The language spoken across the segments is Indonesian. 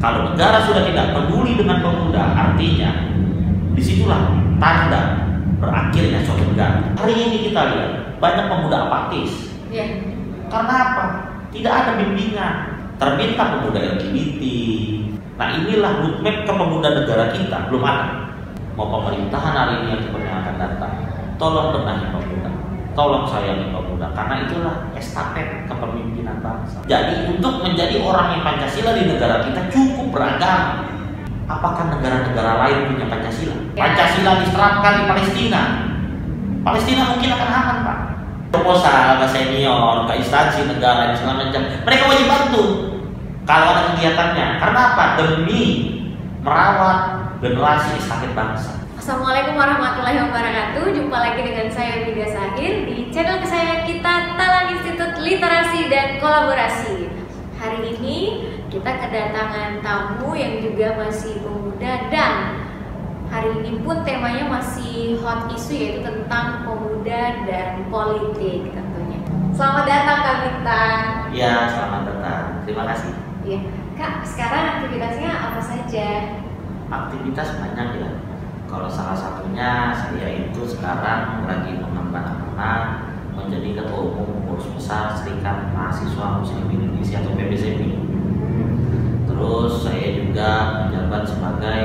Kalau negara sudah tidak peduli dengan pemuda, artinya disitulah tanda berakhirnya suatu negara. Hari ini kita lihat banyak pemuda apatis. Iya. Karena apa? Tidak ada bimbingan. Terbitlah pemuda LGBT. Nah inilah roadmap kepemudaan negara kita, belum ada. Mau pemerintahan hari ini yang akan datang, tolong benahi pemuda, tolong sayangi pemuda, karena itulah estafet kepemimpinan bangsa. Jadi untuk menjadi orang yang Pancasila di negara kita cukup beragama. Apakah negara-negara lain punya Pancasila? Pancasila diterapkan di Palestina. Palestina mungkin akan aman, Pak. Proposal ke senior, ke instansi negara dan segala macam, mereka wajib bantu kalau ada kegiatannya. Karena apa? Demi merawat generasi estafet bangsa. Assalamualaikum warahmatullahi wabarakatuh. Jumpa lagi dengan saya Vida Sahir di channel kesayangan kita, Talang Institut Literasi dan Kolaborasi. Hari ini kita kedatangan tamu yang juga masih pemuda, dan hari ini pun temanya masih hot isu, yaitu tentang pemuda dan politik tentunya. Selamat datang Kak Bintang. Ya, selamat datang. Terima kasih. Ya, Kak, sekarang aktivitasnya apa saja? Aktivitas banyak ya. Kalau salah satunya saya itu sekarang lagi mengemban amanah menjadi Ketua Umum Pengurus Besar Serikat Mahasiswa Muslim Indonesia atau PBSMI. Terus saya juga menjabat sebagai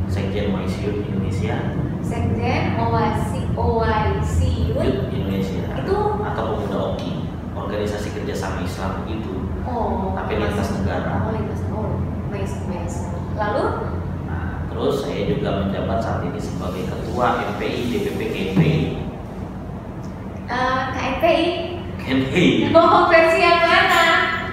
Sekjen OIC Youth Indonesia. Sekjen OIC Youth Indonesia. Itu atau Pemuda OKI, Organisasi Kerjasama Islam begitu. Oh, tapi lintas negara. Oh, lintas. Oh, nice. Lalu? Nah, terus saya juga menjabat saat ini sebagai Ketua MPI DPP KNPI. KNPI? KNPI. Oh, versi yang mana?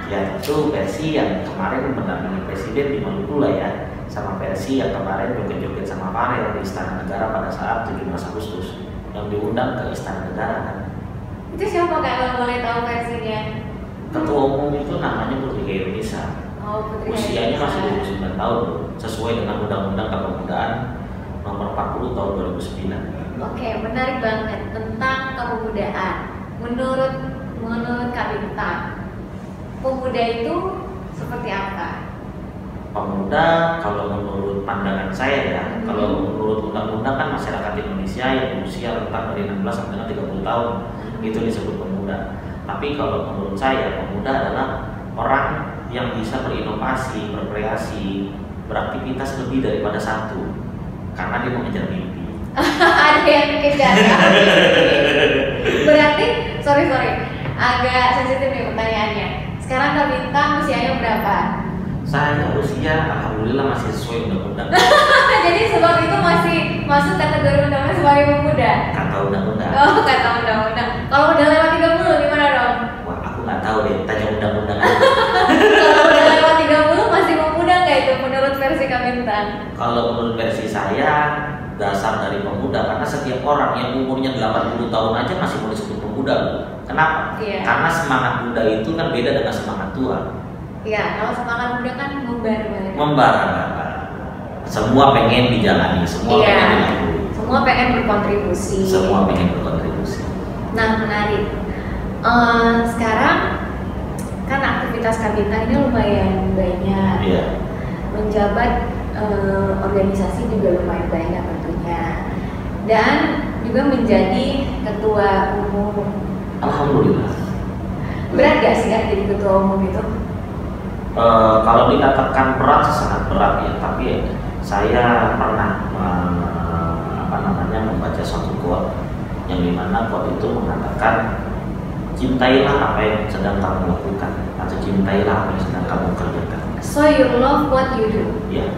Ya itu versi yang kemarin mendampingi presiden di Maluku lah ya, sama versi yang kemarin joget-joget sama Farel di Istana Negara pada saat 17 Agustus yang diundang ke Istana Negara kan. Itu siapa Kak kalau boleh tahu versinya? Ketua Umum itu namanya Putri Gairunisa. Oh, Putri Usianya Gairunisa. masih 29 tahun loh, sesuai dengan Undang-Undang Kepemudaan Nomor 40 Tahun 2009. Oke, menarik banget tentang kepemudaan. Menurut Kak Bintang, pemuda itu seperti apa? Pemuda kalau menurut pandangan saya ya, kalau menurut undang-undang kan masyarakat Indonesia yang berusia rentang dari 16 sampai dengan 30 tahun itu disebut pemuda. Tapi kalau menurut saya pemuda adalah orang yang bisa berinovasi, berkreasi, beraktivitas lebih daripada satu karena dia mengejar mimpi. Ada yang dikejar. Berarti, sorry, agak sensitif nih pertanyaannya. Sekarang Kak Bintang usianya berapa? Saya usia alhamdulillah masih sesuai undang-undang. Jadi sebab itu masih masuk kategori undang-undang sebagai pemuda. Kata undang-undang. Oh, kata undang-undang. Kalau udah lewat 30 gimana dong? Wah, aku nggak tahu deh, tanya undang-undang aja. Kalau udah lewat 30 masih pemuda nggak itu menurut versi Kak Bintang? Kalau menurut versi saya dasar dari pemuda, karena setiap orang yang umurnya 80 tahun aja masih boleh disebut pemuda loh. Kenapa? Iya. Karena semangat muda itu kan beda dengan semangat tua. Iya, kalau semangat muda kan membara-bara. Membara-bara. Semua pengen dijalani, semua Iya. pengen dilalui. Semua pengen berkontribusi. Semua pengen berkontribusi. Nah, menarik. Sekarang kan aktivitas Kak Bintang ini lumayan banyak. Iya. Menjabat organisasi juga lumayan banyak tentunya. Dan juga menjadi ketua umum. Alhamdulillah. Berat gak sih Kak jadi ketua umum itu? Kalau dikatakan berat sih sangat berat ya, tapi saya pernah membaca suatu quote yang dimana quote itu mengatakan cintailah apa yang sedang kamu lakukan atau cintailah apa yang sedang kamu kerjakan. So you love what you do. Ya,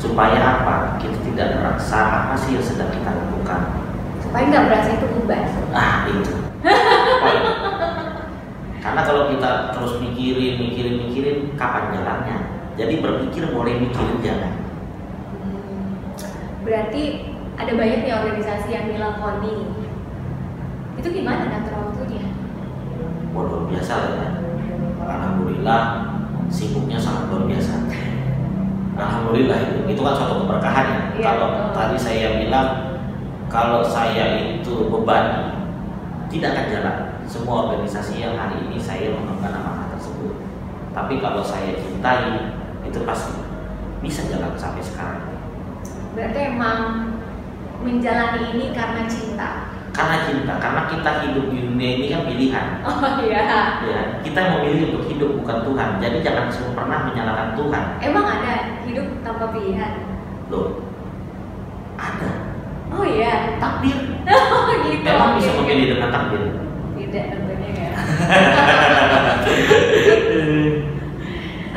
supaya apa? Kita tidak merasa apa sih yang sedang kita lakukan. Supaya nggak berasa itu beban. Ah itu. Poin. Karena kalau kita terus mikirin kapan jalannya. Jadi berpikir boleh, mikirin jangan. Berarti ada banyak nih organisasi yang bilang koni. Itu gimana ngatur waktunya? Luar biasa lah ya. Alhamdulillah sibuknya sangat luar biasa. Alhamdulillah itu kan suatu keberkahan ya. Iya, Kalau betul. tadi saya bilang kalau saya itu beban tidak akan jalan. Semua organisasi yang hari ini saya mengemban amanah tersebut. Tapi kalau saya cintai itu pasti bisa jalan sampai sekarang. Berarti emang menjalani ini karena cinta. Karena cinta, karena kita hidup di dunia ini kan pilihan. Oh iya. Ya, kita memilih untuk hidup bukan Tuhan. Jadi jangan pernah menyalahkan Tuhan. Emang ada hidup tanpa pilihan? Loh, ada. Oh iya. Takdir. Oh gitu. Memang bisa Oke. memilih dengan takdir. Tidak tentunya ya.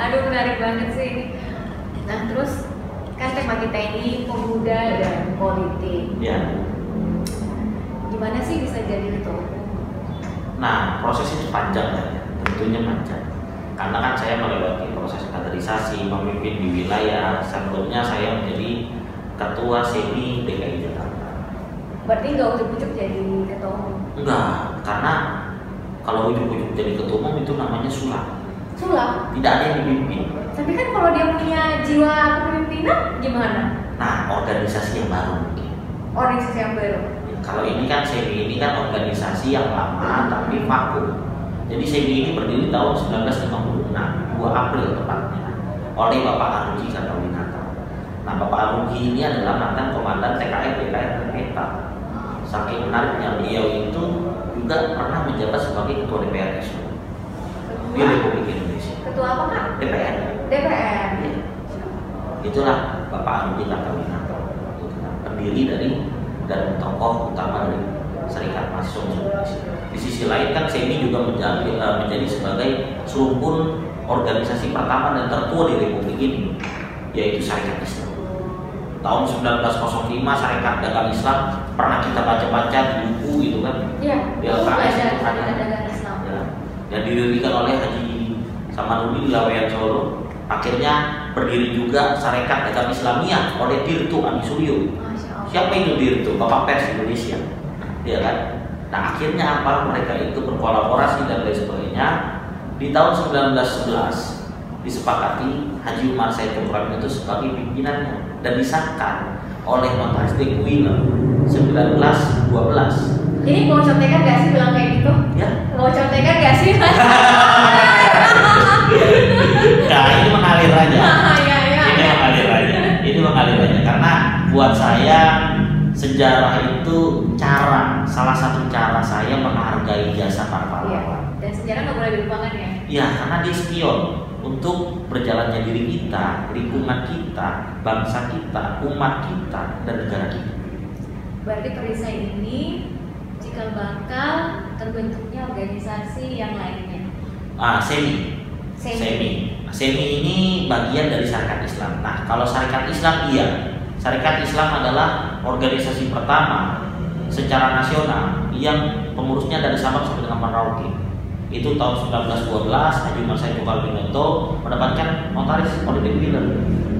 Aduh menarik banget sih ini. Nah terus kan tema kita ini pemuda dan politik. Ya. Gimana sih bisa jadi ketua umum? Nah, proses itu panjang ya, tentunya panjang. Karena kan saya melewati proses kaderisasi, memimpin di wilayah. Sebelumnya saya menjadi ketua SEMI DKI Jakarta. Berarti nggak ujuk-ujuk jadi ketua umum? Enggak, karena kalau ujuk-ujuk jadi ketua umum itu namanya sulap. Sulap? Tidak ada yang dipimpin. Tapi kan kalau dia punya jiwa kepemimpinan gimana? Nah, organisasi yang baru mungkin. Organisasi yang baru? Kalau ini kan SEMI ini kan organisasi yang lama tapi vakum. Jadi SEMI ini berdiri tahun 1956, 2 April tepatnya, oleh Bapak Aruji Kartawinata. Nah, Bapak Aruji ini adalah mantan komandan TKR Peta. Saking menariknya beliau itu juga pernah menjabat sebagai ketua DPR RI di Republik Indonesia. Ketua apa Kak? DPR. DPR. Ya. Itulah Bapak Aruji Kartawinata, pendiri dari dan tokoh utama dari Serikat Mahasiswa Indonesia. Di sisi lain kan SEMI juga menjadi sebagai serumpun organisasi pertama dan tertua di Republik ini, yaitu Syarikat Islam. Tahun 1905 Syarikat Dagang Islam pernah kita baca-baca di buku itu kan? Iya. Di LKS itu ada. Syarikat Dagang Islam. Ya, yang didirikan oleh Haji Samanudin di Laweyan Solo. Akhirnya berdiri juga Syarikat Dagang Islamiyah oleh Dirtu Adi Suryo. Siapa itu Dirtu? Bapak Pers Indonesia, ya kan? Nah akhirnya apa? Mereka itu berkolaborasi dan lain sebagainya. Di tahun 1911 disepakati Haji Umar Said Cokroaminoto itu sebagai pimpinannya dan disahkan oleh Notaris Dekuila 1912. Ini mau contekan gak sih bilang kayak gitu? Ya. Mau contekan gak sih? Nah ini mengalir aja. Iya, iya. Ini mengalir aja. Ini mengalir aja karena buat saya sejarah itu salah satu cara saya menghargai jasa para pahlawan. Dan sejarah nggak boleh dilupakan ya? Iya, karena dia spion untuk berjalannya diri kita, lingkungan kita, bangsa kita, umat kita, dan negara kita. Berarti perisai ini cikal bakal terbentuknya organisasi yang lainnya. SEMI. SEMI ini bagian dari Syarikat Islam. Nah, kalau Syarikat Islam iya. Syarikat Islam adalah organisasi pertama secara nasional yang pengurusnya dari Sabang sampai dengan Merauke. Itu tahun 1912 Haji Umar Said Cokroaminoto mendapatkan notaris oleh Dekuila.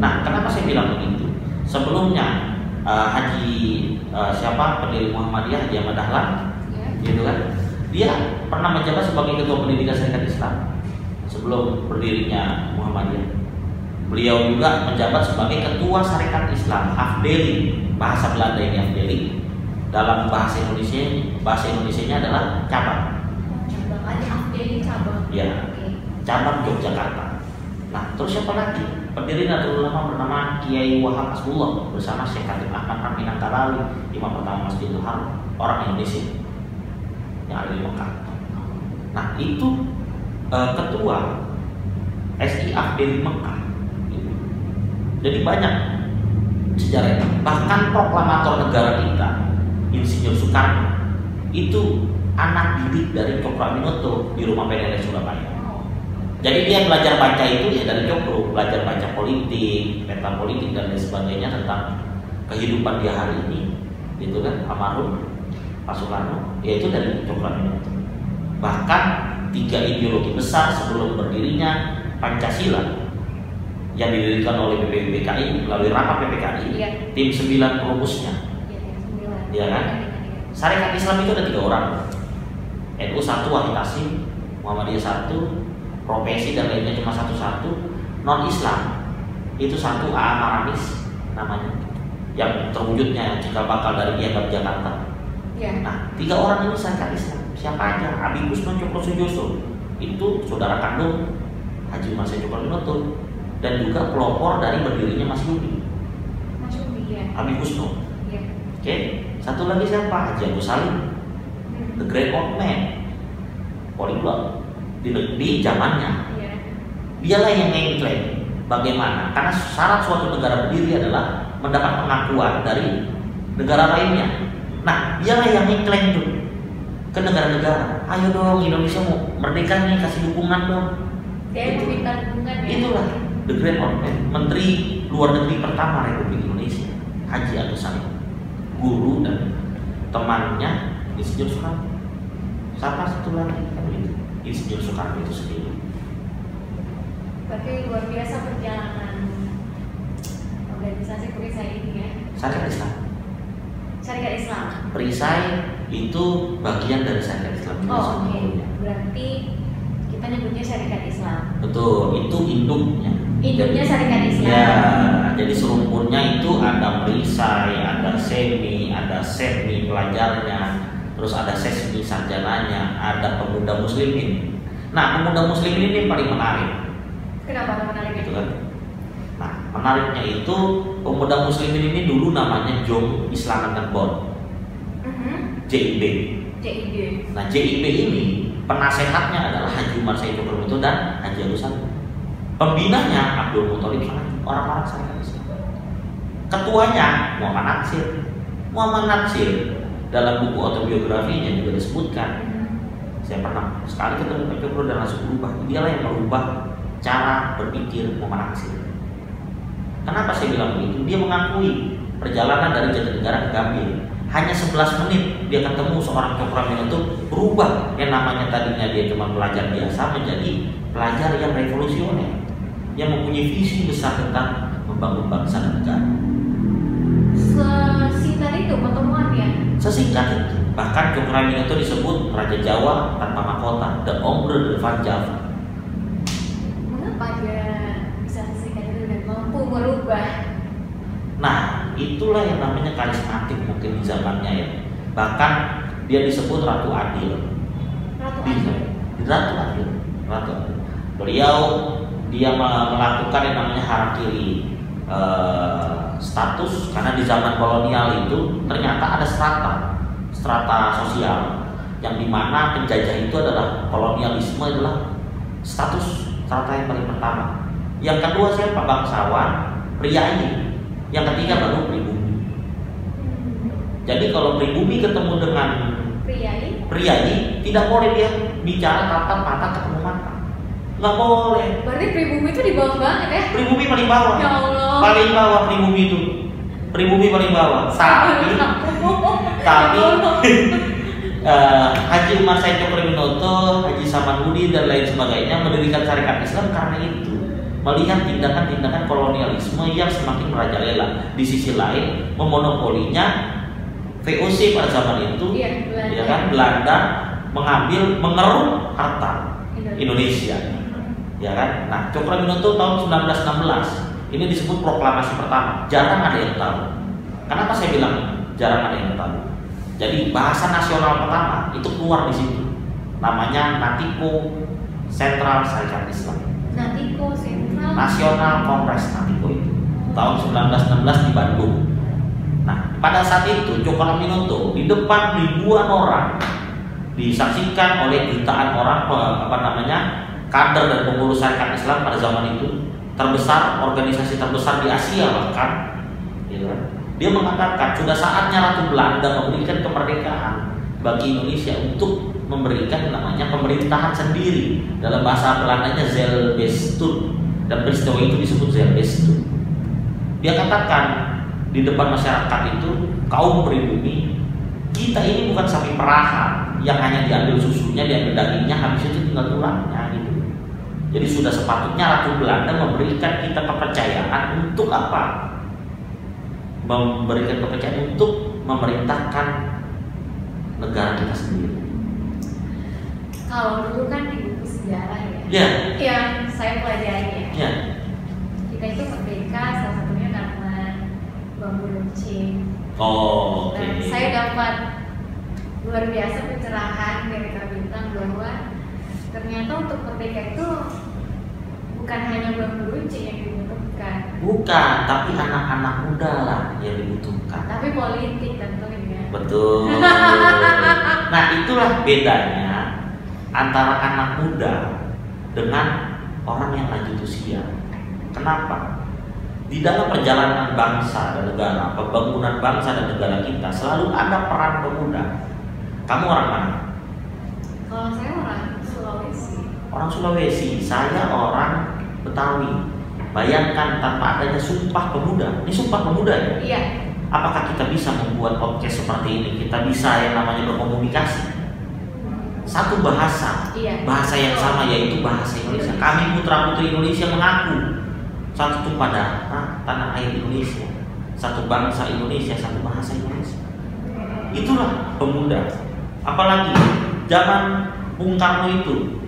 Nah, kenapa saya bilang begitu? Sebelumnya pendiri Muhammadiyah Haji Ahmad Dahlan, gitu kan? Dia pernah menjabat sebagai ketua pendidikan Syarikat Islam sebelum berdirinya Muhammadiyah. Beliau juga menjabat sebagai ketua Syarikat Islam Afdeli, bahasa Belanda ini Afdeli. Dalam bahasa Indonesianya adalah cabang. Cabang ada Afdeli cabang. Ya, cabang Yogyakarta. Nah, terus siapa lagi? Pendiri Nahdlatul Ulama bernama Kiai Wahab Asbullah bersama Syekh Khatib Ahmad Raminang Kalali, imam pertama Masjidil Haram, orang Indonesia yang ada di Mekah. Nah, itu ketua SI Afdeli Mekah. Jadi banyak sejarahnya. Bahkan proklamator negara kita, Insinyur Soekarno, itu anak didik dari Cokroaminoto di rumah PNRI Surabaya. Jadi dia belajar baca itu ya dari Cokro, belajar baca politik, peta politik dan lain sebagainya tentang kehidupan dia hari ini, gitu kan, almarhum Pak Soekarno, yaitu dari Cokroaminoto. Bahkan 3 ideologi besar sebelum berdirinya Pancasila yang didirikan oleh BPUPKI melalui rapat PPKI, iya. tim 9 perumusnya, iya kan? Syarikat Islam itu ada 3 orang, NU 1 Wahid Hasim, Muhammadiyah 1, profesi dan lainnya cuma 1, non Islam itu 1 A Maramis namanya, yang terwujudnya cikal bakal dari Piagam Jakarta. Ya. Nah, 3 orang ini Syarikat Islam. Siapa aja? Abi Kusno Cokro Sujoso itu saudara kandung Haji Umar Said Cokroaminoto. dan juga pelopor dari berdirinya Mas Yudi. Mas Yudi ya. Habib Husno. Iya. Oke, satu lagi siapa? Haji Agus Salim, the great old man, poliglot di zamannya. Iya. Dialah yang mengklaim bagaimana, karena syarat suatu negara berdiri adalah mendapat pengakuan dari negara lainnya. Nah, dialah yang mengklaim tuh ke negara-negara, ayo dong Indonesia mau merdeka nih, kasih dukungan dong. Dia meminta dukungan ya. Itulah the great old man, Menteri Luar Negeri pertama Republik Indonesia, Haji Agus Salim, guru dan temannya Insinyur Soekarno. Siapa satu lagi? Insinyur Soekarno itu sendiri. Berarti luar biasa perjalanan organisasi perisai ini ya. Syarikat Islam. Syarikat Islam. Perisai itu bagian dari Syarikat Islam. Oh, oke. Berarti kita nyebutnya Syarikat Islam. Betul, itu induknya. Induknya Syarikat Islam. Ya, jadi serumpunnya itu ada perisai, ada semi pelajarnya, terus ada sesmi sarjananya, ada pemuda muslimin. Nah, pemuda muslimin ini paling menarik. Kenapa menarik Gitu kan? Nah, menariknya itu pemuda muslimin ini dulu namanya Jom Islamic Bond, JIB. JIB. Nah, JIB ini penasehatnya adalah Haji Umar Said Cokroaminoto dan Haji Agus Salim. Pembinanya Abdul Muthalib Sana'i, orang-orang Syarikat Islam. Ketuanya Muhammad Natsir. Muhammad Natsir dalam buku autobiografinya juga disebutkan, saya pernah sekali ketemu Pak Cokro dan langsung berubah. Dialah yang merubah cara berpikir Muhammad Natsir. Kenapa saya bilang begitu? Dia mengakui perjalanan dari Jatinegara ke Gambir hanya 11 menit dia ketemu seorang Cokroaminoto, berubah yang namanya tadinya dia cuma pelajar biasa menjadi pelajar yang revolusioner, yang mempunyai visi besar tentang membangun bangsa dan negara. Sesingkat itu pertemuannya. Sesingkat itu, bahkan Cokroaminoto disebut Raja Jawa tanpa mahkota, the Ombre de Van Java. Mengapa dia bisa sesingkat itu dan mampu merubah? Nah, itulah yang namanya karismatik mungkin di zamannya ya. Bahkan dia disebut Ratu Adil. Ratu Adil. Ratu Adil. Beliau dia melakukan yang namanya harakiri status, karena di zaman kolonial itu ternyata ada strata sosial yang dimana penjajah itu adalah kolonialisme adalah strata yang paling pertama. Yang kedua siapa? Bangsawan, priai. Yang ketiga baru pribumi. Jadi kalau pribumi ketemu dengan priai, tidak boleh dia bicara tatap mata ketemu mata. Nggak boleh. Berarti pribumi itu di bawah banget ya? Pribumi paling bawah. Ya Allah. Paling bawah pribumi itu. Pribumi paling bawah. Tapi Haji Umar Said Cokroaminoto, Haji Samanhudi dan lain sebagainya mendirikan Syarikat Islam karena itu. Melihat tindakan-tindakan kolonialisme yang semakin merajalela. Di sisi lain, memonopolinya VOC pada zaman itu, Belanda. Ya kan, Belanda mengeruk harta Indonesia, ya kan. Nah, Cokroaminoto tahun 1916 ini disebut proklamasi pertama. Jarang ada yang tahu. Kenapa saya bilang jarang ada yang tahu? Jadi bahasa nasional pertama itu keluar di situ. Namanya Natiko Sentral Syarikat Islam. Natiko Sentral. Nasional Kongres Natiko itu tahun 1916 di Bandung. Nah, pada saat itu Cokroaminoto di depan ribuan orang disaksikan oleh jutaan orang kader dan pengurus Syarikat Islam pada zaman itu, organisasi terbesar di Asia bahkan, gitu kan. Dia mengatakan sudah saatnya Ratu Belanda memberikan kemerdekaan bagi Indonesia untuk memberikan namanya pemerintahan sendiri. Dalam bahasa Belandanya Zelbestut, dan peristiwa itu disebut Zelbestut. Dia katakan di depan masyarakat itu, kaum pribumi, kita ini bukan sapi perahan yang hanya diambil susunya, diambil dagingnya, habis itu tinggal tulangnya gitu. Jadi sudah sepatutnya Ratu Belanda memberikan kita kepercayaan untuk apa? Memberikan kepercayaan untuk memerintahkan negara kita sendiri. Kalau dulu kan di buku sejarah ya, yang saya pelajari ya, kita itu merdeka salah satunya karena bambu runcing. Oh, oke. Dan saya dapat luar biasa pencerahan dari Kak Bintang bahwa ternyata untuk merdeka itu Bukan hanya Bang Gunci yang dibutuhkan. Bukan, tapi anak-anak muda lah yang dibutuhkan. Tapi politik tentunya. Betul. Nah, itulah bedanya antara anak muda dengan orang yang lanjut usia. Kenapa? Di dalam perjalanan bangsa dan negara, pembangunan bangsa dan negara kita selalu ada peran pemuda. Kamu orang mana? Kalau saya orang Sulawesi. Orang Sulawesi, saya orang Betawi. Bayangkan tanpa adanya Sumpah Pemuda. Ini Sumpah Pemuda ya? Iya. Apakah kita bisa membuat podcast seperti ini? Kita bisa yang namanya berkomunikasi. Satu bahasa, Iya. bahasa yang sama yaitu bahasa Indonesia. Kami putra-putri Indonesia mengaku satu pada tanah air Indonesia, satu bangsa Indonesia, satu bahasa Indonesia. Itulah pemuda. Apalagi zaman Bung Karno itu,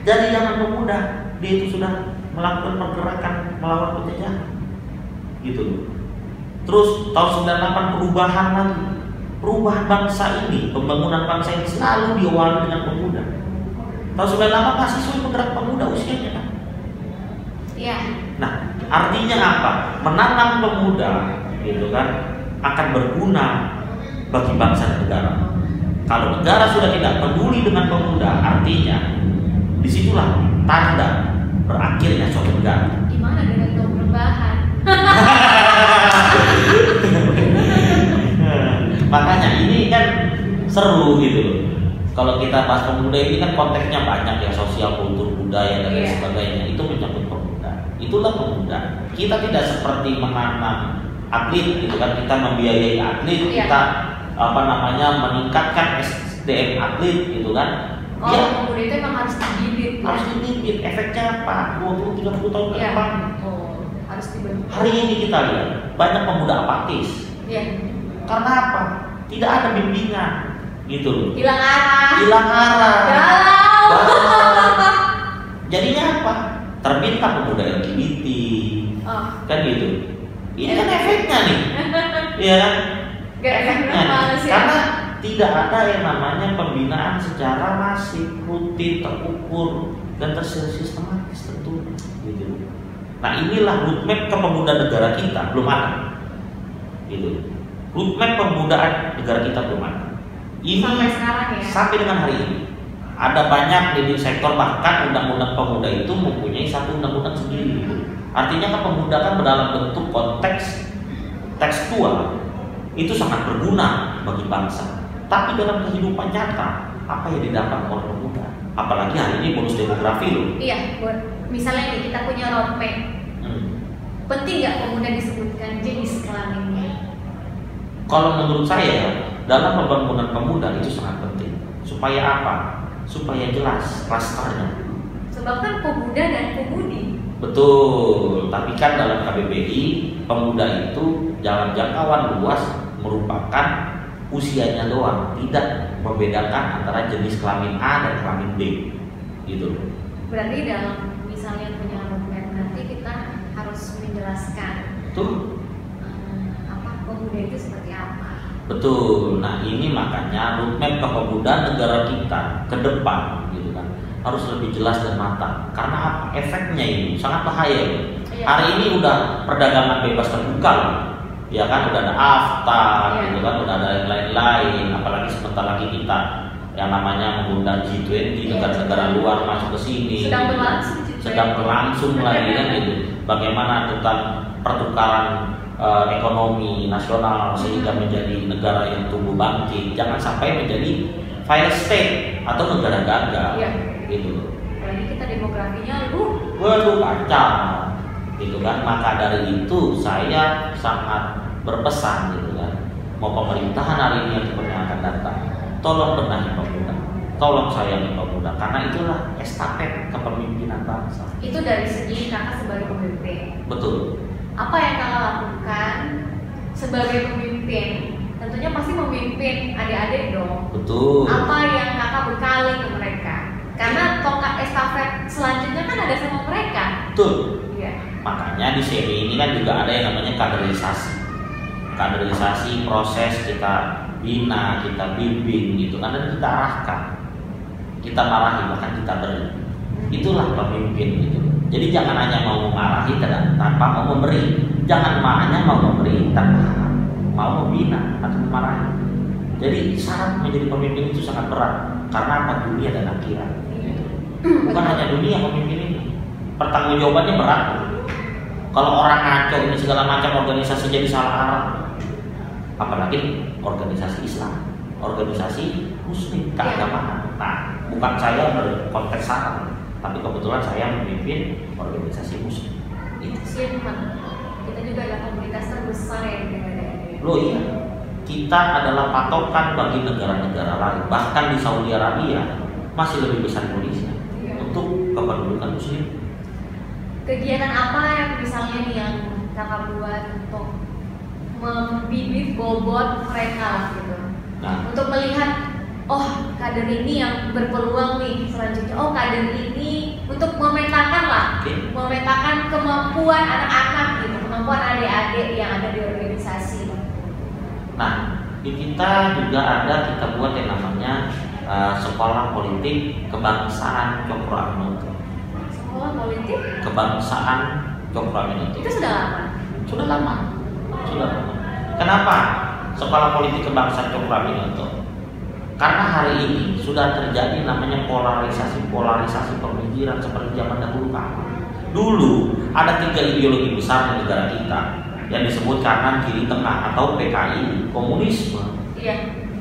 dari zaman pemuda dia itu sudah melakukan pergerakan melawan penjajahan, gitu. Terus tahun 98 perubahan lagi, perubahan bangsa ini, pembangunan bangsa ini selalu diawali dengan pemuda. Tahun 98 mahasiswa penggerak pemuda usianya kan. Iya. Nah, artinya apa? Menanam pemuda, gitu kan, akan berguna bagi bangsa dan negara. Kalau negara sudah tidak peduli dengan pemuda, artinya disitulah tanda berakhirnya suatu negara. Gimana dengan perubahan? Makanya ini kan seru gitu loh. Kalau kita bahas pemuda ini kan konteksnya banyak ya, sosial, kultur, budaya dan lain sebagainya. Itu menyangkut pemuda. Itulah pemuda. Kita tidak seperti menanam atlet gitu kan, kita membiayai atlet, kita meningkatkan SDM atlet gitu kan. Pemuda itu memang harus dibibit. Harus dibibit. Efeknya apa? 20-30 tahun ke depan. Harus dibentuk. Hari ini kita lihat banyak pemuda apatis. Iya. Karena apa? Tidak ada bimbingan, gitu loh. Hilang arah. Galau. Jadinya apa? Terbitlah pemuda LGBT, kan gitu. Ini kan efeknya nih, iya kan? Efeknya nih. Karena tidak ada yang namanya pembinaan secara masif, rutin, terukur dan tersistematis tentu, gitu. Nah, inilah roadmap kepemudaan negara kita belum ada, gitu. Roadmap pemudaan negara kita belum ada. Ini sampai sekarang ya. Sampai dengan hari ini ada banyak di sektor, bahkan undang-undang pemuda itu mempunyai satu undang-undang sendiri. Artinya kepemudaan dalam bentuk konteks tekstual itu sangat berguna bagi bangsa. Tapi dalam kehidupan nyata apa yang didapat oleh pemuda? Apalagi hari ini bonus demografi loh. Iya, misalnya nih kita punya roadmap. Penting nggak pemuda disebutkan jenis kelaminnya? Kalau menurut saya dalam pembangunan pemuda itu sangat penting. Supaya apa? Supaya jelas rasternya. Sebab kan pemuda dan pemudi. Betul. Tapi kan dalam KBBI pemuda itu dalam jangkauan luas merupakan usianya doang, tidak membedakan antara jenis kelamin A dan kelamin B, gitu. Berarti dalam misalnya punya roadmap nanti kita harus menjelaskan. Betul. Pemuda itu seperti apa? Betul. Nah, ini makanya roadmap kepemudaan negara kita ke depan gitu kan harus lebih jelas dan matang. Karena apa? Efeknya ini sangat bahaya. Iya. Hari ini udah perdagangan bebas terbuka loh. Ya kan, udah ada AFTA gitu kan, udah ada yang lain-lain. Apalagi sebentar lagi kita yang namanya mengundang G20, negara-negara luar masuk ke sini. Sedang berlangsung lagi kan gitu. Bagaimana tentang pertukaran ekonomi nasional sehingga menjadi negara yang tumbuh bangkit, jangan sampai menjadi failed state atau negara gagal, gitu. Jadi kita demografinya kacau, gitu kan. Maka dari itu saya sangat berpesan, gitu kan, mau pemerintahan hari ini ataupun yang akan datang, tolong benahi pemuda, tolong sayangi pemuda, karena itulah estafet kepemimpinan bangsa. Itu dari segi kakak sebagai pemimpin. Betul. Apa yang kakak lakukan sebagai pemimpin? Tentunya pasti memimpin adik-adik dong. Betul. Apa yang kakak bekali ke mereka? Karena tongkat estafet selanjutnya kan ada sama mereka. Betul. Iya. Makanya di seri ini kan juga ada yang namanya kaderisasi. Kaderisasi proses kita bina, kita bimbing gitu kan, dan kita arahkan. Kita marahi, bahkan kita beri. Itulah pemimpin itu. Jadi jangan hanya mau memarahi tanpa mau memberi. Jangan hanya mau memberi tanpa mau membina atau memarahi. Jadi syarat menjadi pemimpin itu sangat berat. Karena apa? Dunia dan akhirat. Bukan hanya dunia pemimpin ini. Pertanggungjawabannya berat. Kalau orang ngaco ini segala macam organisasi jadi salah arah. Apalagi organisasi Islam, organisasi Muslim, keagamaan. Nah, bukan saya berkonteks saran, tapi kebetulan saya memimpin organisasi Muslim. Itu. Kita juga adalah komunitas terbesar ya di negara ini. Loh iya, kita adalah patokan bagi negara-negara lain. Bahkan di Saudi Arabia masih lebih besar Indonesia untuk kependudukan Muslim. Kegiatan apa yang misalnya nih yang kakak buat untuk membibit bobot mereka gitu? Nah, untuk melihat, oh kader ini yang berpeluang nih selanjutnya. Oh kader ini untuk memetakan lah, memetakan kemampuan anak-anak gitu, kemampuan adik-adik yang ada di organisasi. Nah, di kita juga ada kita buat yang namanya sekolah politik kebangsaan Cokro Aminoto. Sekolah politik kebangsaan Cokro Aminoto. Itu sudah lama. Sudah lama. Kenapa sekolah politik kebangsaan Cokro Aminoto? Karena hari ini sudah terjadi namanya polarisasi pemikiran seperti zaman dahulu kala. Dulu ada 3 ideologi besar di negara kita yang disebut kanan, kiri, tengah atau PKI, komunisme,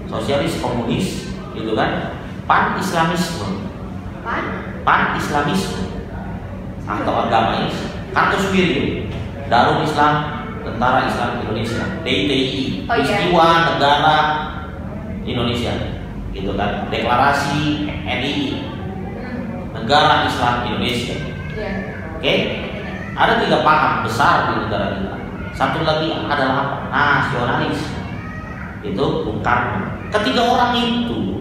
sosialis komunis, gitu kan, pan-islamisme, atau agamais, Kartus Wirjo, Darul Islam, Tentara Islam Indonesia, DITI, Peristiwa Negara Indonesia, gitu kan, Deklarasi NII, Negara Islam Indonesia. Oke, ada 3 paham besar di negara kita. Satu lagi adalah apa? Nasionalis. Itu Bung Karno. Ketiga orang itu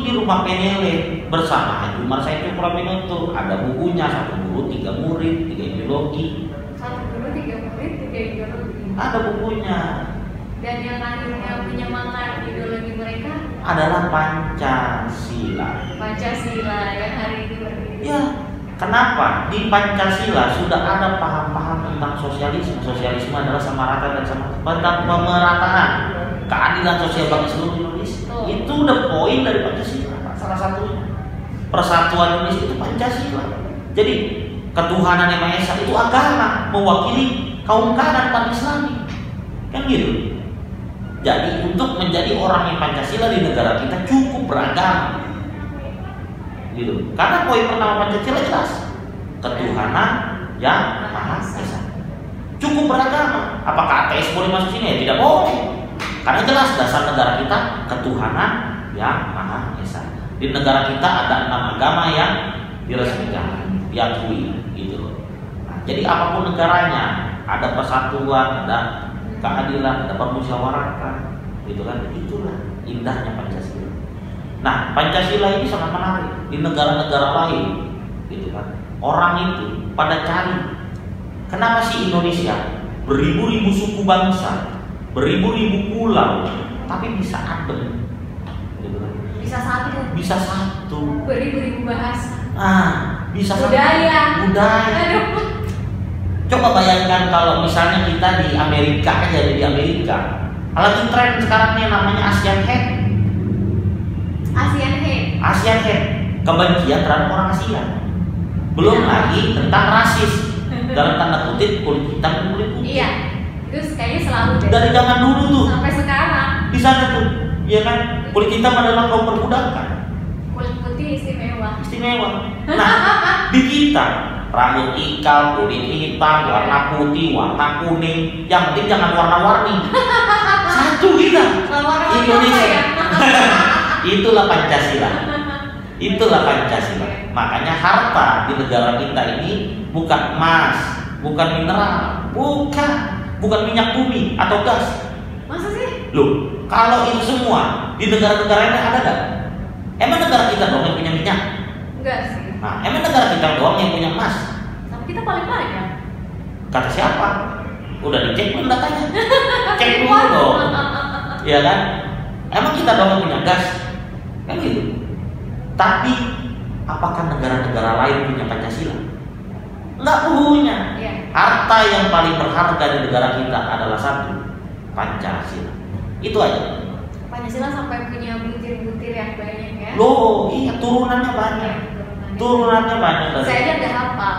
di rumah Penele bersama Haji Umar Said Cokro Aminoto. Ada bukunya, 1 guru 3 murid 3 ideologi. 1 guru 3 murid 3 ideologi. Ada bukunya. Dan yang akhirnya menyemangkan ideologi mereka adalah Pancasila. Pancasila yang hari ini berdiri. Ya. Kenapa? Di Pancasila sudah ada paham-paham tentang sosialisme. Sosialisme adalah sama rata dan sama tentang pemerataan, keadilan sosial bagi seluruh Indonesia. Itu udah poin dari Pancasila, salah satunya. Persatuan Indonesia itu Pancasila. Jadi ketuhanan yang Maha Esa itu agama, mewakili kaum kanan pan-Islami. Kan gitu. Jadi untuk menjadi orang yang Pancasila di negara kita cukup beragama. Gitu. Karena poin pertama Pancasila jelas, ketuhanan yang Maha Esa. Cukup beragama. Apakah ateis boleh masuk sini? Ya tidak boleh. Karena jelas dasar negara kita ketuhanan yang Maha Esa. Di negara kita ada 6 agama yang diresmikan, diakui, gitu. Nah, jadi apapun negaranya, ada persatuan, ada keadilan, ada permusyawaratan, gitu kan? Itulah indahnya Pancasila. Nah, Pancasila ini sangat menarik di negara-negara lain, gitu kan. Orang itu pada cari, kenapa sih Indonesia beribu-ribu suku bangsa, beribu-ribu pulau, tapi bisa adem, gitu kan. Bisa satu. Beribu-ribu bahasa. Bisa budaya. Coba bayangkan kalau misalnya kita di Amerika aja, di Amerika, lagi tren sekarang nih namanya Asian Hate. Asian Hate, kebencian terhadap orang Asia. Belum lagi tentang rasis, dalam tanda kutip kulit hitam dan kulit putih. Iya, itu kayaknya selalu deh. Dari zaman dulu tuh. Sampai sekarang. Di sana tuh, ya kan? Kulit hitam adalah kaum perbudakan. Kulit putih istimewa. Nah, di kita rambut ikal, kulit hitam, warna putih, warna kuning. Yang penting jangan warna-warni. Satu kita. Indonesia. Itulah Pancasila. Makanya harta di negara kita ini bukan emas, bukan mineral, bukan minyak bumi atau gas. Masa sih? Loh, kalau itu semua di negara-negara lain ada nggak? Emang negara kita doang yang punya minyak? Enggak sih. Nah, emang negara kita doang yang punya emas? Tapi kita paling banyak. Kata siapa? Udah dicek belum datanya? Cek dulu dong. Iya kan? Emang kita doang yang punya gas? Kan gitu. Tapi Apakah negara-negara lain punya Pancasila? Nggak punya. Iya. Harta yang paling berharga di negara kita adalah satu, Pancasila. Itu aja. Pancasila sampai punya butir-butir yang banyak ya. Loh, iya turunannya banyak. Turunannya banyak dari. Saya aja udah hafal.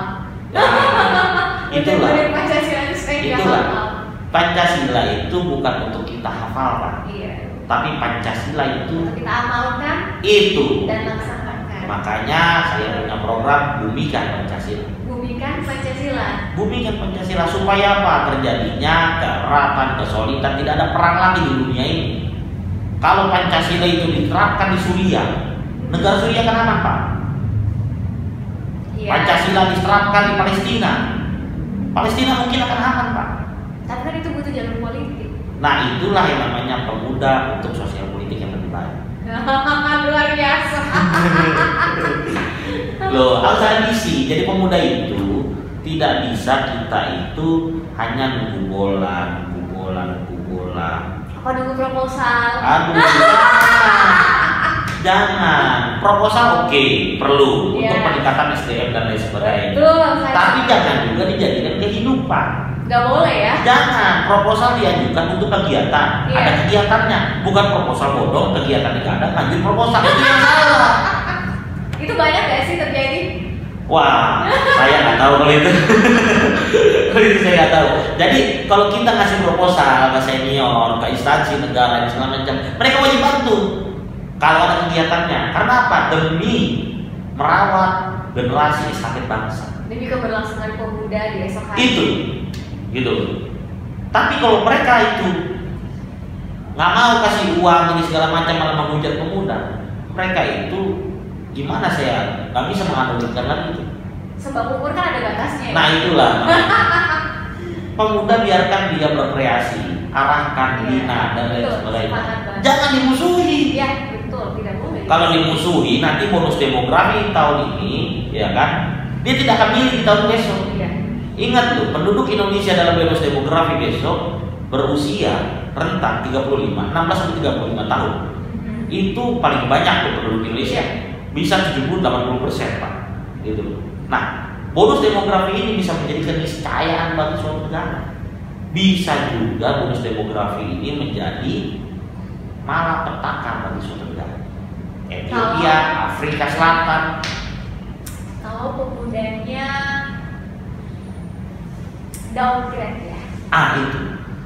Itulah. Butir-butir Pancasila itu saya udah Itulah. hafal. Pancasila itu bukan untuk kita hafalkan, Iya. tapi Pancasila itu Untuk kita amalkan itu. dan laksanakan. Makanya saya punya program Bumikan Pancasila. Bumikan Pancasila. Bumikan Pancasila supaya apa? Terjadinya keeratan, kesolidan, tidak ada perang lagi di dunia ini. Kalau Pancasila itu diterapkan di Suriah, negara Suriah akan aman, Pak. Iya. Pancasila diterapkan di Palestina, Palestina mungkin akan aman, Pak. Tapi kan itu butuh jalur politik. Nah, itulah yang namanya pemuda untuk sosial politik yang lebih baik. Luar biasa. Loh, harus ada misi. Jadi pemuda itu tidak bisa kita itu hanya nunggu bola. Apa nunggu proposal? Aduh, jangan. Proposal oke, perlu Iya. untuk peningkatan SDM dan lain sebagainya. Betul. Tapi jangan juga dijadikan kehidupan. Nggak boleh ya? Jangan, proposal diajukan untuk kegiatan. Iya. Ada kegiatannya, bukan proposal bodong, kegiatan tidak ada, lanjut proposal. Itu yang salah. Itu banyak gak sih terjadi? Wah, saya nggak tahu kalau itu. Kalau itu saya nggak tahu. Jadi kalau kita ngasih proposal ke senior, ke instansi negara dan segala macam, mereka wajib bantu kalau ada kegiatannya. Karena apa? Demi merawat generasi estafet bangsa. Demi keberlangsungan pemuda di esok hari. Itu, gitu. Tapi kalau mereka itu nggak mau kasih uang ini segala macam malah menghujat pemuda, mereka itu gimana saya nggak bisa menganalogkan lagi itu. Sebab umur kan ada batasnya. Nah itulah. Pemuda biarkan dia berkreasi, arahkan, bina dan lain Betul, sebagainya. sepakat banget. Jangan dimusuhi. Iya, betul, tidak boleh. Kalau dimusuhi nanti bonus demografi tahun ini, ya kan? Dia tidak akan milih di tahun besok. Iya. Ingat loh, penduduk Indonesia dalam bonus demografi besok berusia rentang 16 sampai 35 tahun. Itu paling banyak tuh penduduk Indonesia. Bisa 70-80%, Pak. Gitu. Nah, bonus demografi ini bisa menjadi keniscayaan bagi suatu negara. Bisa juga bonus demografi ini menjadi malapetaka bagi suatu negara. Ethiopia, Afrika Selatan. Kalau pemudanya downgrade ya. Itu.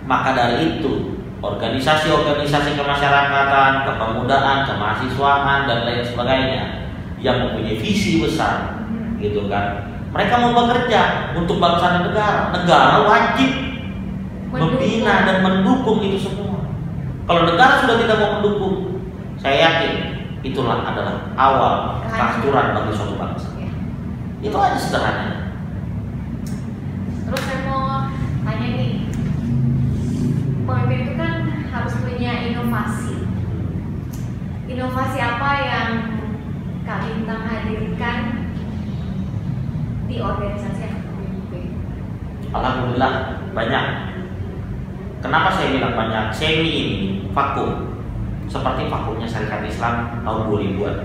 Maka dari itu, organisasi-organisasi kemasyarakatan, kepemudaan, kemahasiswaan dan lain sebagainya yang mempunyai visi besar, gitu kan. Mereka mau bekerja untuk bangsa dan negara. Negara wajib membina dan mendukung itu semua. Kalau negara sudah tidak mau mendukung, saya yakin itulah adalah awal kehancuran bagi suatu bangsa. Itu aja sederhananya. Terus saya mau tanya nih, pemimpin itu kan harus punya inovasi. Inovasi apa yang Kak Bintang hadirkan di organisasi yang pemimpin? Alhamdulillah banyak. Kenapa saya bilang banyak? Semi ini vakum, seperti vakumnya Syarikat Islam tahun 2000-an.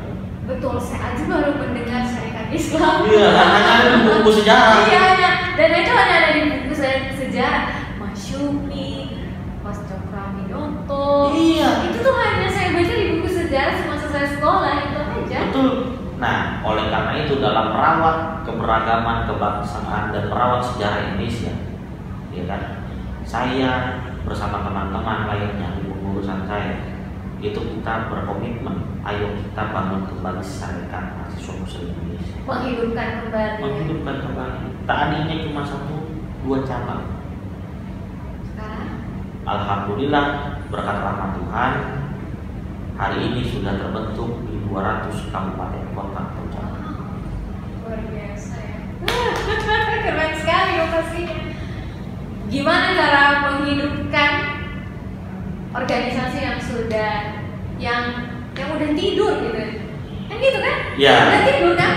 Betul, saya aja baru mendengar Syarikat Islam. Iya, hanya ada di buku sejarah. Iya, dan itu hanya ada di buku sejarah. Masyumi, Mas Cokraminoto. Iya. Itu tuh hanya saya baca di buku sejarah semasa saya sekolah, itu aja. Betul. Nah, oleh karena itu dalam merawat keberagaman kebangsaan dan merawat sejarah Indonesia, ya kan, saya bersama teman-teman lainnya di pengurusan saya itu kita berkomitmen, ayo kita bangun kembali Syarikat Mahasiswa Muslim Indonesia. Menghidupkan kembali. Menghidupkan kembali. Tadinya cuma 1-2 cabang. Sekarang? Alhamdulillah berkat rahmat Tuhan, hari ini sudah terbentuk di 200 kabupaten kota atau cabang. Luar biasa ya. Keren sekali pastinya. Gimana cara menghidupkan organisasi yang udah tidur gitu? Kan gitu kan? Ya. Udah tidur kan?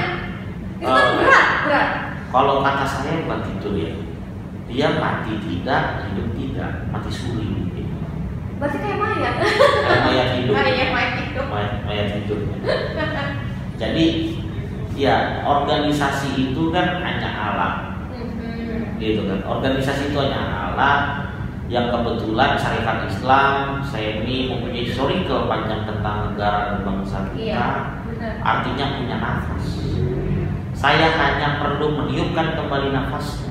Itu kan berat. Kalau kata saya bukan tidur ya, dia mati tidak, hidup tidak, mati suri mungkin. Berarti kayak mayat. Kayak mayat hidup. Mayat hidup. Mayat hidup. Jadi Ya, organisasi itu kan hanya alat, gitu kan. Organisasi itu hanya alat yang kebetulan syariat Islam, SEMI mempunyai historical panjang tentang negara dan bangsa kita. Iya, artinya punya nafas. Saya hanya perlu meniupkan kembali nafasnya,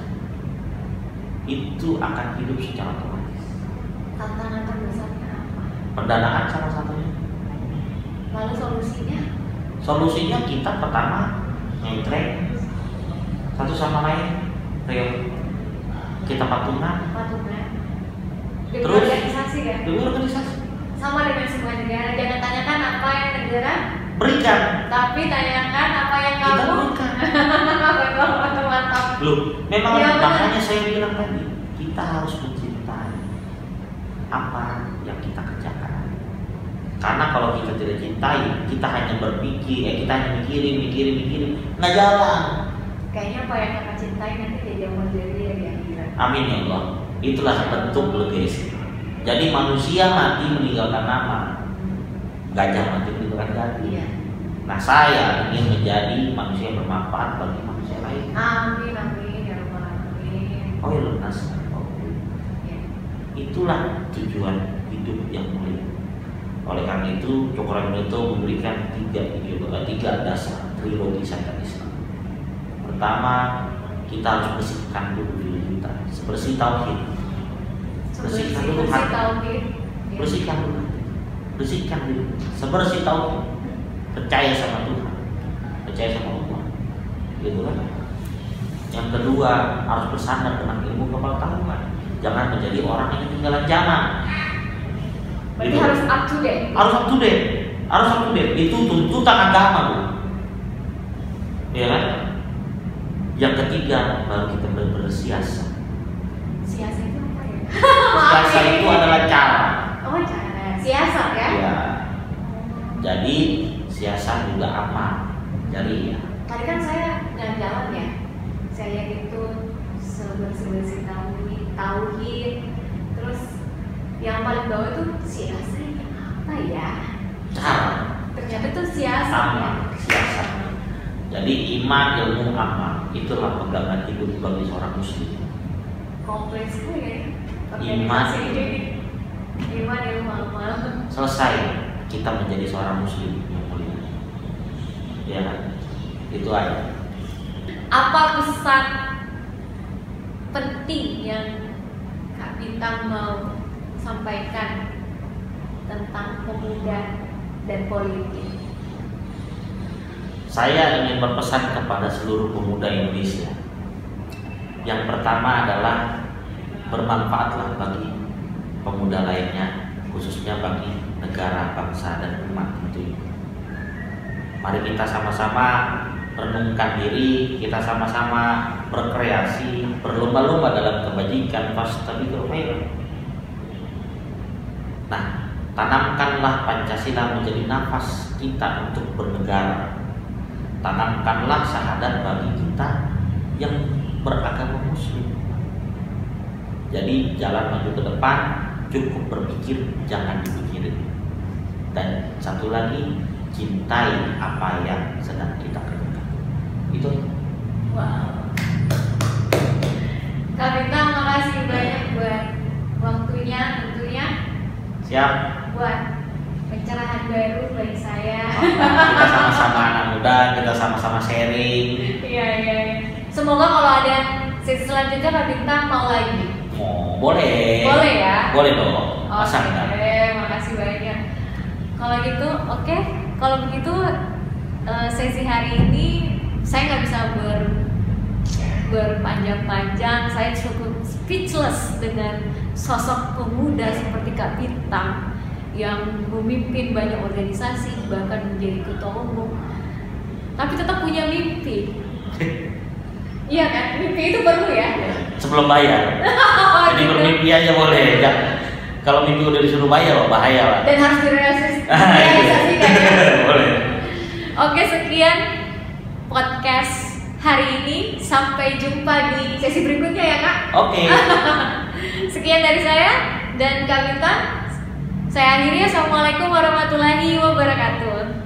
itu akan hidup secara otomatis. Tantangan terbesarnya apa? Pendanaan salah satunya. Lalu solusinya? Solusinya kita pertama nge-train satu sama lain, kita patungan. Terus Organisasi ya? demi organisasi. Sama dengan semua negara, jangan tanyakan apa yang negara Berikan. tapi tanyakan apa yang Kita kamu berikan. mantap. Loh, memang Ya, makanya saya bilang tadi, kita harus mencintai apa yang kita kerjakan. Karena kalau kita tidak cintai, kita hanya berpikir, kita hanya mikirin, nggak jalan. Kayaknya apa yang kakak cintai nanti jadi jadi ya di akhirat. Amin ya Allah. Itulah bentuk legasi. Jadi manusia mati meninggalkan nama, gajah mati meninggalkan jati. Iya. Nah, saya ingin menjadi manusia yang bermanfaat bagi manusia lain. Amin ya rabbal alamin. Oh ya, lunas. Ya. Itulah tujuan hidup yang mulia. Oleh karena itu, Cokroaminoto memberikan tiga dasar trilogi syariat Islam. Pertama, kita harus bersihkan dulu diri kita, bersih tauhid. Bersihkan dulu hati. Tauhid. Bersihkan dulu hati. Bersihkan diri. Sebersih tauhid. Percaya sama Tuhan, percaya sama Allah. Gitu kan? Yang kedua, harus bersandar dengan ilmu kepengetahuan. Jangan menjadi orang yang ketinggalan zaman. Berarti harus up to date. Harus up to date. Harus up to date. Itu tuntutan agama, Bu. Ya kan? Yang ketiga, baru kita bersiasat. Siasat itu apa ya? Siasat itu adalah cara. Oh, cara. Siasat ya? Ya. Jadi siasat juga aman. Jadi ya. Tadi kan saya jalan ya. Saya itu sebersih tauhid. Terus yang paling bawah itu siasatnya apa ya? Cara. Ternyata itu siasat. Aman. Siasat. Jadi iman, ilmu, amal, itulah pegangan hidup bagi seorang muslim. Kompleks gue ya. Iman. Iman, ilmu, amal. Selesai kita menjadi seorang muslim yang mulia. Ya kan? Itu aja. Apa pesan penting yang Kak Bintang mau sampaikan tentang pemuda dan politik? Saya ingin berpesan kepada seluruh pemuda Indonesia. Yang pertama adalah bermanfaatlah bagi pemuda lainnya, khususnya bagi negara, bangsa, dan umat itu. Mari kita sama-sama renungkan diri, kita sama-sama berkreasi, berlomba-lomba dalam kebajikan, fastabiqul khairat. Nah, tanamkanlah Pancasila menjadi nafas kita untuk bernegara. Tanamkanlah syahadat bagi kita yang beragama muslim. Jadi jalan maju ke depan cukup berpikir, jangan dipikirin. Dan satu lagi, cintai apa yang sedang kita kerjakan. Itu. Wow. Kak Bintang, makasih banyak buat waktunya, tentunya. Siap. Buat pencerahan baru bagi saya. Kita sama-sama anak muda, kita sama-sama sharing. Iya. Semoga kalau ada sesi selanjutnya Kak Bintang mau lagi. Oh, boleh. Boleh ya? Boleh dong. Masa enggak? Oke, makasih banyak. Kalau gitu, oke. Kalau begitu sesi hari ini saya nggak bisa berpanjang-panjang. Saya cukup speechless dengan sosok pemuda seperti Kak Bintang yang memimpin banyak organisasi, bahkan menjadi ketua umum, tapi tetap punya mimpi. Iya kan, mimpi itu perlu ya. Sebelum bayar. Jadi Gitu. bermimpi aja boleh. Kalau mimpi udah disuruh bayar, bahaya lah. Dan harus direalisasikan ya. Boleh. Oke, sekian podcast hari ini. Sampai jumpa di sesi berikutnya ya Kak. Oke. Sekian dari saya dan Kak Bintang. Saya akhiri. Assalamualaikum warahmatullahi wabarakatuh.